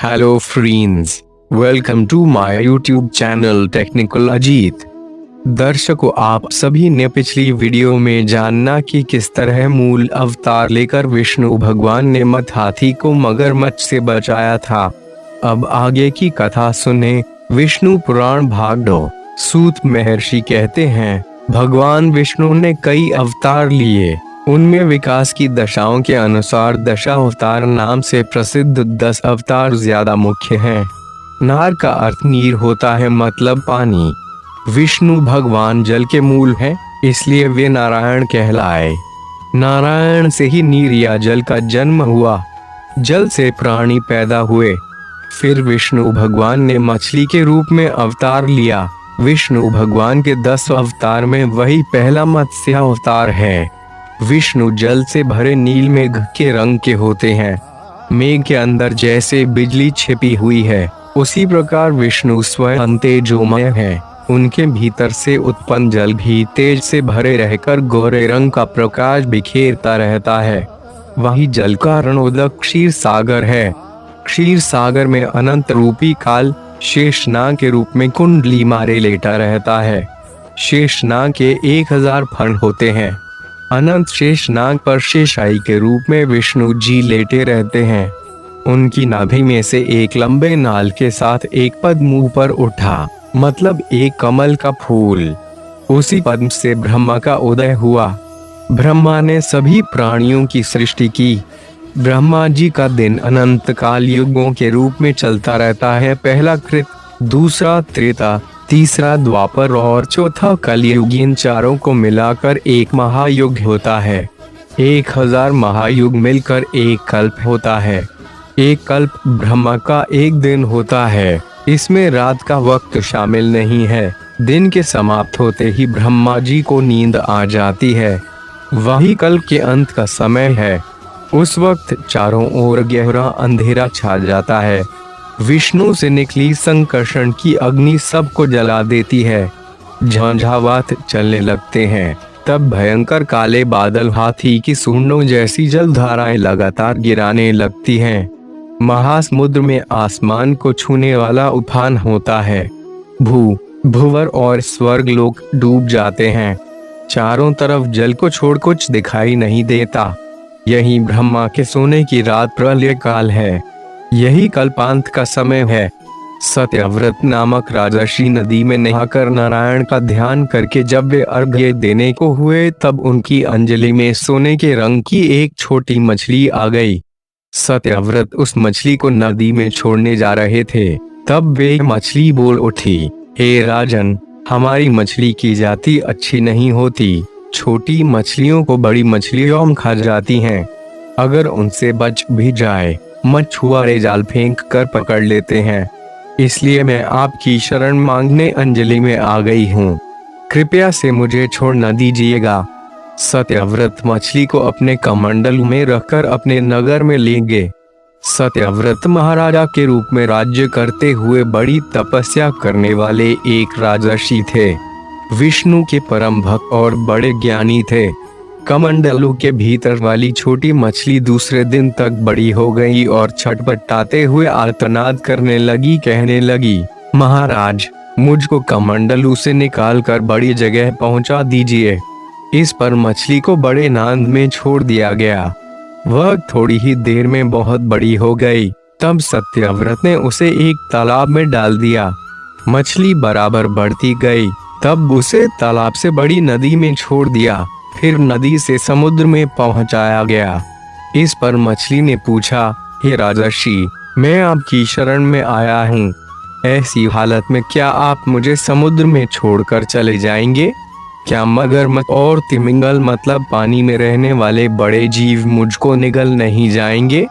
Hello friends, welcome to my YouTube channel Technical Ajit. दर्शकों, आप सभी ने पिछली वीडियो में जानना कि किस तरह मूल अवतार लेकर विष्णु भगवान ने मत हाथी को मगरमच्छ से बचाया था। अब आगे की कथा सुने। विष्णु पुराण भाग 2। सूत महर्षि कहते हैं, भगवान विष्णु ने कई अवतार लिए। उनमें विकास की दशाओं के अनुसार दशावतार नाम से प्रसिद्ध 10 अवतार ज्यादा मुख्य हैं। नार का अर्थ नीर होता है, मतलब पानी। विष्णु भगवान जल के मूल हैं, इसलिए वे नारायण कहलाए। नारायण से ही नीर या जल का जन्म हुआ। जल से प्राणी पैदा हुए। फिर विष्णु भगवान ने मछली के रूप में अवतार लिया। विष्णु भगवान के 10 अवतार में वही पहला मत्स्य अवतार है। विष्णु जल से भरे नील मेघ के रंग के होते हैं। मेघ के अंदर जैसे बिजली छिपी हुई है, उसी प्रकार विष्णु स्वयं तेजोमय है। उनके भीतर से उत्पन्न जल भी तेज से भरे रहकर गोरे रंग का प्रकाश बिखेरता रहता है। वही जल का रणोदक क्षीर सागर है। क्षीर सागर में अनंत रूपी काल शेषनाग के रूप में कुंडली मारे लेटा रहता है। शेषनाग के 1000 फण होते हैं। अनंत शेषनाग पर शेषाई के रूप में विष्णु जी लेटे रहते हैं। उनकी नाभि में से एक लंबे नाल के साथ एक पद्म मुंह पर उठा, मतलब एक कमल का फूल। उसी पद्म से ब्रह्मा का उदय हुआ। ब्रह्मा ने सभी प्राणियों की सृष्टि की। ब्रह्मा जी का दिन अनंत काल युगों के रूप में चलता रहता है। पहला कृत, दूसरा त्रेता, तीसरा द्वापर और चौथा कलयुग। इन चारों को मिलाकर एक महायुग होता है। 1000 महायुग मिलकर एक कल्प होता है। एक कल्प ब्रह्मा का एक दिन होता है। इसमें रात का वक्त शामिल नहीं है। दिन के समाप्त होते ही ब्रह्मा जी को नींद आ जाती है। वही कल्प के अंत का समय है। उस वक्त चारों ओर गहरा अंधेरा छा जाता है। विष्णु से निकली संकर्षण की अग्नि सबको जला देती है। झंझावात चलने लगते हैं। तब भयंकर काले बादल हाथी की सूंडों जैसी जलधाराएं लगातार गिराने लगती हैं। महासमुद्र में आसमान को छूने वाला उफान होता है। भूवर और स्वर्ग लोक डूब जाते हैं। चारों तरफ जल को छोड़ कुछ दिखाई नहीं देता। यही ब्रह्मा के सोने की रात प्रलय काल है। यही कल्पांत का समय है। सत्यव्रत नामक राजर्षि नदी में नहाकर नारायण का ध्यान करके जब वे अर्घ्य देने को हुए, तब उनकी अंजलि में सोने के रंग की एक छोटी मछली आ गई। सत्यव्रत उस मछली को नदी में छोड़ने जा रहे थे। तब वे मछली बोल उठी, हे राजन, हमारी मछली की जाति अच्छी नहीं होती। छोटी मछलियों को बड़ी मछलियां खा जाती हैं। अगर उनसे बच भी जाए, मछुआरे जाल फेंक कर पकड़ लेते हैं। इसलिए मैं आपकी शरण मांगने अंजलि में आ गई हूँ। कृपया से मुझे छोड़ न दीजिएगा। सत्यव्रत मछली को अपने कमंडल में रखकर अपने नगर में ले गए। सत्यव्रत महाराजा के रूप में राज्य करते हुए बड़ी तपस्या करने वाले एक राजर्षि थे। विष्णु के परम भक्त और बड़े ज्ञानी थे। कमंडलों के भीतर वाली छोटी मछली दूसरे दिन तक बड़ी हो गई और छटपटाते हुए आर्तनाद करने लगी। कहने लगी, महाराज, मुझको कमंडलू से निकालकर बड़ी जगह पहुंचा दीजिए। इस पर मछली को बड़े नाद में छोड़ दिया गया। वह थोड़ी ही देर में बहुत बड़ी हो गई। तब सत्यव्रत ने उसे एक तालाब में डाल दिया। मछली बराबर बढ़ती गई। तब उसे तालाब से बड़ी नदी में छोड़ दिया। फिर नदी से समुद्र में पहुंचाया गया। इस पर मछली ने पूछा, हे राजर्षि, मैं आपकी शरण में आया हूँ। ऐसी हालत में क्या आप मुझे समुद्र में छोड़कर चले जाएंगे? क्या मगरमच्छ और तिमिंगल, मतलब पानी में रहने वाले बड़े जीव, मुझको निगल नहीं जाएंगे?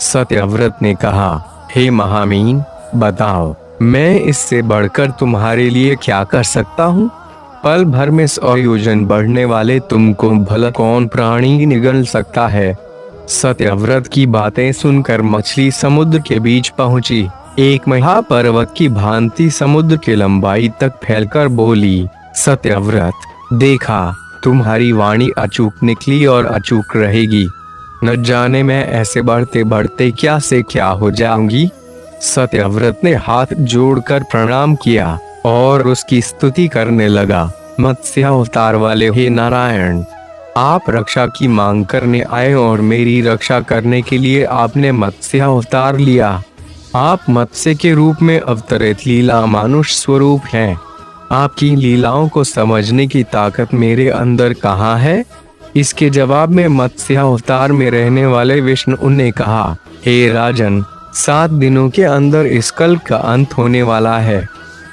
सत्यव्रत ने कहा, हे महामीन, बताओ, मैं इससे बढ़कर तुम्हारे लिए क्या कर सकता हूँ? पल भर में 100 योजन बढ़ने वाले तुमको भला कौन प्राणी निगल सकता है? सत्यव्रत की बातें सुनकर मछली समुद्र के बीच पहुंची। एक महापर्वत की भांति समुद्र की लंबाई तक फैलकर बोली, सत्यव्रत, देखा, तुम्हारी वाणी अचूक निकली और अचूक रहेगी। न जाने मैं ऐसे बढ़ते बढ़ते क्या से क्या हो जाऊंगी। सत्यव्रत ने हाथ जोड़कर प्रणाम किया और उसकी स्तुति करने लगा। मत्स्यावतार वाले हे नारायण, आप रक्षा की मांग करने आए और मेरी रक्षा करने के लिए आपने मत्स्यावतार लिया। आप मत्स्य के रूप में अवतरित लीला मानुष स्वरूप हैं। आपकी लीलाओं को समझने की ताकत मेरे अंदर कहाँ है? इसके जवाब में मत्स्यावतार में रहने वाले विष्णु ने कहा, हे राजन, 7 दिनों के अंदर इस कल्प का अंत होने वाला है।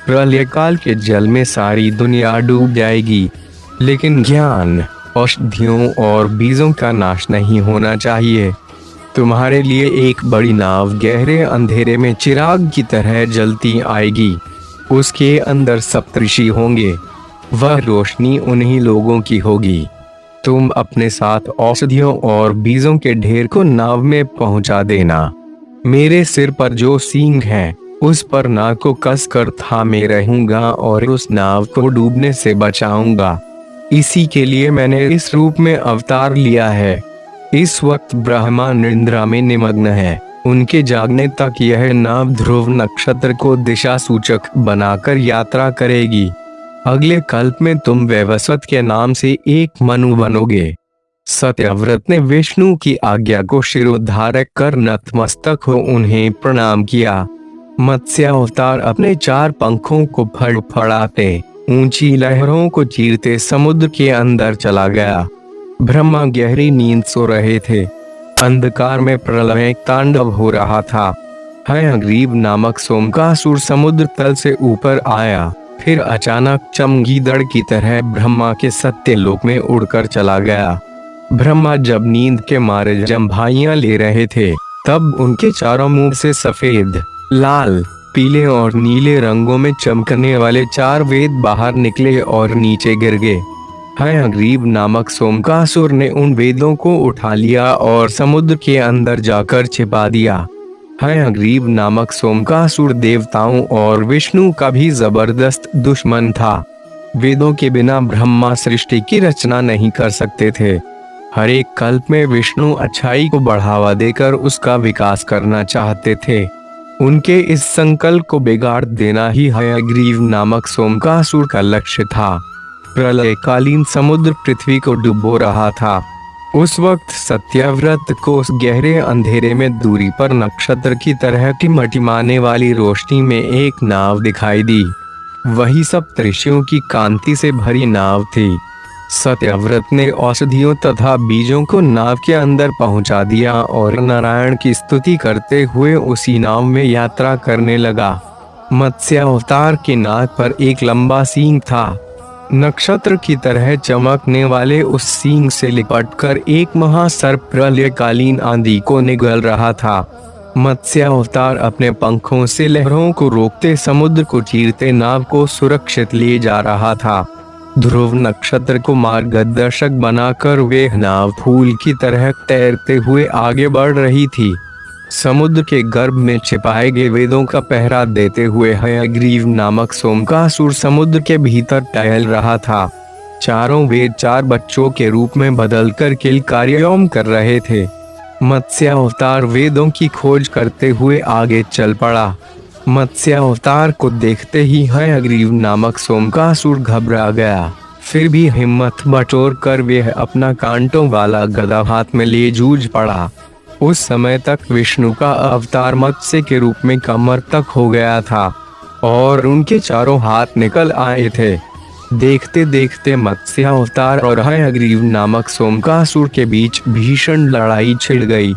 प्रलय काल के जल में सारी दुनिया डूब जाएगी, लेकिन ज्ञान, औषधियों और बीजों का नाश नहीं होना चाहिए। तुम्हारे लिए एक बड़ी नाव गहरे अंधेरे में चिराग की तरह जलती आएगी। उसके अंदर सप्तऋषि होंगे। वह रोशनी उन्हीं लोगों की होगी। तुम अपने साथ औषधियों और बीजों के ढेर को नाव में पहुंचा देना। मेरे सिर पर जो सींग है, उस पर नाव को कसकर थामे रहूंगा और उस नाव को डूबने से बचाऊंगा। इसी के लिए मैंने इस रूप में अवतार लिया है। इस वक्त ब्रह्मा निद्रा में निमग्न है। उनके जागने तक यह नाव ध्रुव नक्षत्र को दिशा सूचक बनाकर यात्रा करेगी। अगले कल्प में तुम वैवस्वत के नाम से एक मनु बनोगे। सत्यव्रत ने विष्णु की आज्ञा को शिरोधार्य कर नतमस्तक हो उन्हें प्रणाम किया। मत्स्यावतार अपने 4 पंखों को फड़फड़ाते ऊंची लहरों को चीरते समुद्र के अंदर चला गया। ब्रह्मा गहरी नींद सो रहे थे। अंधकार में प्रलय तांडव हो रहा था। हयग्रीव नामक सोमकासुर समुद्र तल से ऊपर आया, फिर अचानक चमगीदड़ की तरह ब्रह्मा के सत्यलोक में उड़कर चला गया। ब्रह्मा जब नींद के मारे जम्भाइयां ले रहे थे, तब उनके चारों मुंह से सफेद, लाल, पीले और नीले रंगों में चमकने वाले 4 वेद बाहर निकले और नीचे गिर गए। हयग्रीव नामक सोमकासुर ने उन वेदों को उठा लिया और समुद्र के अंदर जाकर छिपा दिया। हयग्रीव नामक सोमकासुर देवताओं और विष्णु का भी जबरदस्त दुश्मन था। वेदों के बिना ब्रह्मा सृष्टि की रचना नहीं कर सकते थे। हर एक कल्प में विष्णु अच्छाई को बढ़ावा देकर उसका विकास करना चाहते थे। उनके इस संकल्प को बिगाड़ देना ही हयग्रीव नामक सोमकासुर का लक्ष्य था। प्रलयकालीन समुद्र पृथ्वी को डुबो रहा था। उस वक्त सत्यव्रत को उस गहरे अंधेरे में दूरी पर नक्षत्र की तरह टिमटिमाने वाली रोशनी में एक नाव दिखाई दी। वही सप्तऋषियों की कांति से भरी नाव थी। सत्यव्रत ने औषधियों तथा बीजों को नाव के अंदर पहुंचा दिया और नारायण की स्तुति करते हुए उसी नाव में यात्रा करने लगा। मत्स्यावतार के नाक पर एक लंबा सींग था। नक्षत्र की तरह चमकने वाले उस सींग से लिपटकर एक महासर्प प्रलयकालीन आंधी को निगल रहा था। मत्स्यावतार अपने पंखों से लहरों को रोकते समुद्र को चीरते नाव को सुरक्षित ले जा रहा था। ध्रुव नक्षत्र को मार्गदर्शक बनाकर वे नाव फूल की तरह तैरते हुए आगे बढ़ रही थी। समुद्र के गर्भ में छिपाए गए वेदों का पहरा देते हुए हयग्रीव नामक सोमकासुर समुद्र के भीतर टहल रहा था। चारों वेद 4 बच्चों के रूप में बदलकर किलकार्यों कर रहे थे। मत्स्यावतार वेदों की खोज करते हुए आगे चल पड़ा। मत्स्यावतार को देखते ही हयग्रीव नामक सोमकासुर घबरा गया। फिर भी हिम्मत बटोर कर वह अपना कांटों वाला गदा हाथ में ले जूझ पड़ा। उस समय तक विष्णु का अवतार मत्स्य के रूप में कमर तक हो गया था और उनके चारों हाथ निकल आए थे। देखते देखते मत्स्यावतार और हयग्रीव नामक सोमकासुर के बीच भीषण लड़ाई छिड़ गई।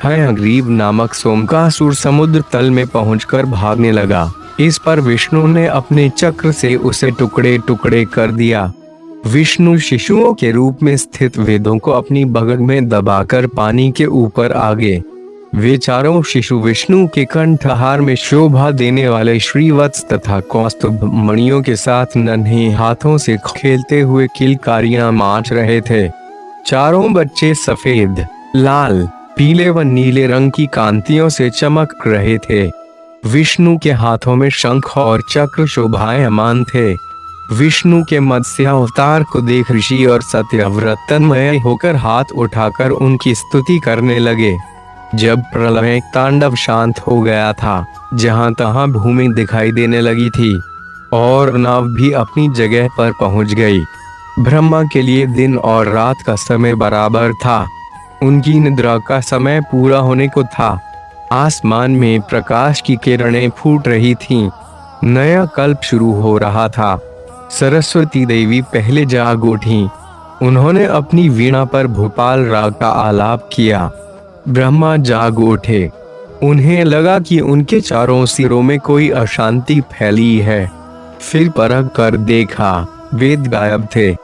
हयग्रीव नामक सोमकासुर समुद्र तल में पहुंचकर भागने लगा। इस पर विष्णु ने अपने चक्र से उसे टुकड़े टुकड़े कर दिया। विष्णु शिशुओं के रूप में स्थित वेदों को अपनी बगल में दबाकर पानी के ऊपर आगे। वे चारों शिशु विष्णु के कंठहार में शोभा देने वाले श्रीवत्स तथा कौस्तुभ मणियों के साथ नन्हे हाथों से खेलते हुए किलकारियां माच रहे थे। चारों बच्चे सफेद, लाल, पीले व नीले रंग की कांतियों से चमक रहे थे। विष्णु के हाथों में शंख और चक्र शोभायमान थे। विष्णु के मत्स्यावतार को देख ऋषि और सत्यव्रत तन्मय होकर हाथ उठाकर उनकी स्तुति करने लगे। जब प्रलय तांडव शांत हो गया था, जहां तहां भूमि दिखाई देने लगी थी और नाव भी अपनी जगह पर पहुंच गई। ब्रह्मा के लिए दिन और रात का समय बराबर था। उनकी निद्रा का समय पूरा होने को था। आसमान में प्रकाश की किरणें फूट रही थीं। नया कल्प शुरू हो रहा था। सरस्वती देवी पहले जाग उठी। उन्होंने अपनी वीणा पर भोपाल राग का आलाप किया। ब्रह्मा जाग उठे। उन्हें लगा कि उनके चारों सिरों में कोई अशांति फैली है। फिर परख कर देखा, वेद गायब थे।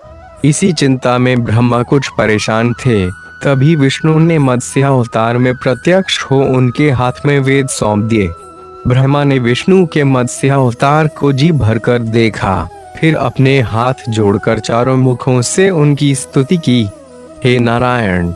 इसी चिंता में ब्रह्मा कुछ परेशान थे। तभी विष्णु ने मत्स्य अवतार में प्रत्यक्ष हो उनके हाथ में वेद सौंप दिए। ब्रह्मा ने विष्णु के मत्स्य अवतार को जी भरकर देखा, फिर अपने हाथ जोड़कर चारों मुखों से उनकी स्तुति की। हे नारायण,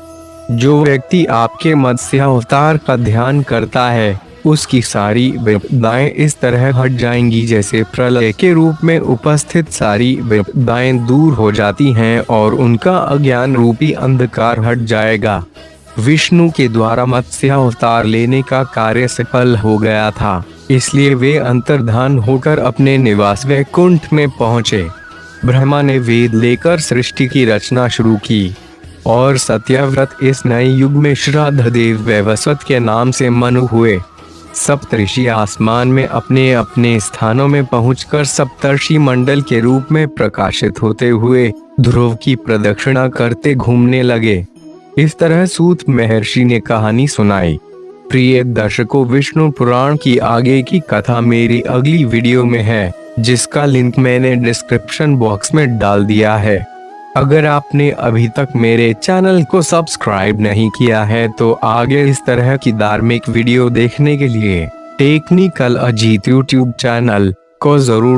जो व्यक्ति आपके मत्स्य अवतार का ध्यान करता है, उसकी सारी विपदाएं इस तरह हट जाएंगी जैसे प्रलय के रूप में उपस्थित सारी विपदाएं दूर हो जाती हैं और उनका अज्ञान रूपी अंधकार हट जाएगा। विष्णु के द्वारा मत्स्य अवतार लेने का कार्य सफल हो गया था, इसलिए वे अंतर्धान होकर अपने निवास वैकुंठ में पहुँचे। ब्रह्मा ने वेद लेकर सृष्टि की रचना शुरू की और सत्यव्रत इस नए युग में श्राद्ध देव वैवस्वत के नाम से मनु हुए। सप्तऋषि आसमान में अपने अपने स्थानों में पहुंचकर सप्तर्षि मंडल के रूप में प्रकाशित होते हुए ध्रुव की प्रदक्षिणा करते घूमने लगे। इस तरह सूत महर्षि ने कहानी सुनाई। प्रिय दर्शकों, विष्णु पुराण की आगे की कथा मेरी अगली वीडियो में है, जिसका लिंक मैंने डिस्क्रिप्शन बॉक्स में डाल दिया है। अगर आपने अभी तक मेरे चैनल को सब्सक्राइब नहीं किया है तो आगे इस तरह की धार्मिक वीडियो देखने के लिए टेक्निकल अजीत यूट्यूब चैनल को जरूर